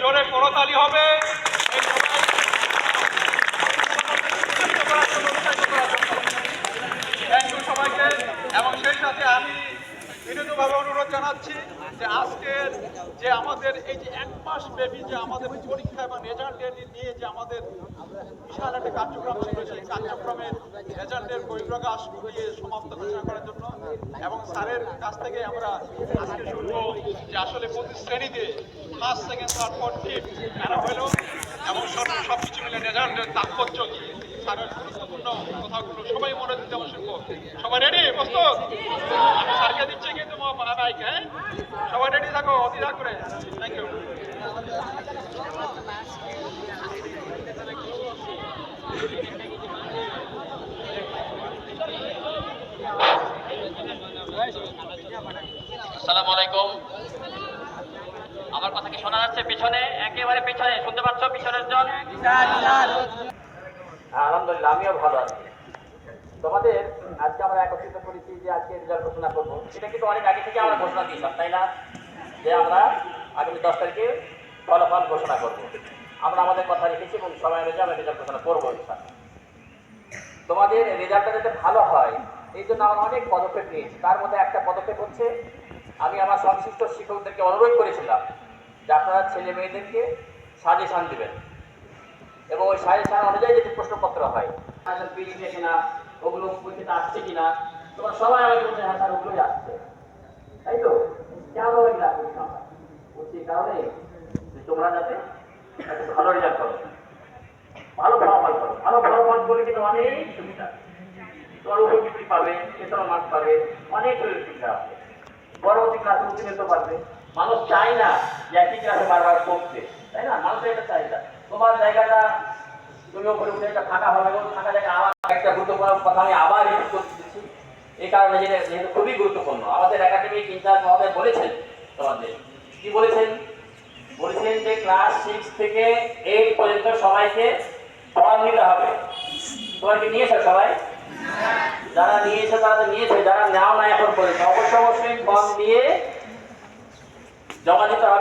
জোরে করতালি হবে। থ্যাংক ইউ সবাইকে। এবং সেই সাথে আমি বিনীতভাবে অনুরোধ জানাচ্ছি যে আজকের যে আমাদের এই যে 1 মাস ব্যাপী যে আমাদের পরীক্ষা এবং রেজাল্ট নিয়ে যে আমাদের বিশাল একটা কার্যক্রম ছিল, সেই কার্যক্রমের রেজাল্টের বহিঃপ্রকাশ ঘটিয়ে সমাপ্ত ঘোষণা করার জন্য এবং স্যারের কাছ থেকে আমরা আজকে শুনবো যে আসলে প্রতি শ্রেণীতে first, second, third, fourth, fifth কারা হলো এবং সব কিছু মিলে রেজাল্টের তাৎপর্য কি, স্যারের গুরুত্বপূর্ণ কথাগুলো সবাই মনে দিতে আমার শুনবো। সবাই রেডি? প্রস্তুত? আমি স্যারকে দিচ্ছি কিন্তু মাইক। হ্যাঁ, সবাই রেডি থাকো, অতিথা করে। Thank you. আসসালামু আলাইকুম। আমার কথা কি শোনা যাচ্ছে? পিছনে, একেবারে পিছনে শুনতে পাচ্ছ? পিছনের জন? আলহামদুলিল্লাহ, আমিও ভালো আছি। তোমাদের আজকে আমরা একত্রিত করেছি যে আজকে রেজাল্ট ঘোষণা করবো। সেটা কিন্তু অনেক আগে থেকে আমরা ঘোষণা দিয়েছিলাম, তাই না? যে আমরা আগামী 10 তারিখে ফলাফল ঘোষণা করবো। আমরা আমাদের কথা রেখেছি এবং সময় অনুযায়ী আমরা রেজাল্ট ঘোষণা করবো ইনশাআল্লাহ। তোমাদের রেজাল্টটা যাতে ভালো হয় এই জন্য আমরা অনেক পদক্ষেপ নিয়েছি। তার মধ্যে একটা পদক্ষেপ হচ্ছে, আমি আমার সংশ্লিষ্ট শিক্ষকদেরকে অনুরোধ করেছিলাম যে আপনারা ছেলে মেয়েদেরকে সাজেশান দেবেন এবং ওই সাজেশান অনুযায়ী যদি প্রশ্নপত্র হয় পেয়েছে কিনা, ওগুলো পরীক্ষাতে আসছে কিনা, তোমরা সবাই আমাকে বলছে হ্যাঁ স্যার ওগুলোই আসছে, তাই তো? কেন এগুলা বলছি? এই কারণে যে তোমরা যাতে একটা ভালো রেজাল্ট করো, ভালো ফলাফল করো। ভালো ফলাফল করলে কিন্তু অনেক সুবিধা, তোমার উপবৃত্তি পাবে, বেতন মার্ক পাবে, অনেক সুবিধা আছে। পরবর্তী ক্লাসে উত্তীর্ণ পারবে। মানুষ চায় না যে একই ক্লাসে বারবার পড়তে, তাই না? মানুষের একটা চাহিদা। তোমার জায়গাটা তুমি উপরে উঠে একটা ফাঁকা হবে, ফাঁকা জায়গা আবার একটা গুরুত্বপূর্ণ কথা আমি আবার রিপিট করতে দিচ্ছি, এই কারণে যেহেতু খুবই গুরুত্বপূর্ণ। আমাদের একাডেমিক ইনচার্জ মহোদয় বলেছেন, তোমাদের কি বলেছেন? বলেছেন যে ক্লাস 6 থেকে 8 পর্যন্ত সবাইকে ফর্ম নিতে হবে। তোমার কি নিয়েছো সবাই? যারা নিয়েছে তারা তো নিয়েছে, যারা নেওয়া না এখন পর্যন্ত অবশ্যই ফর্ম দিয়ে জমা দিতে হবে।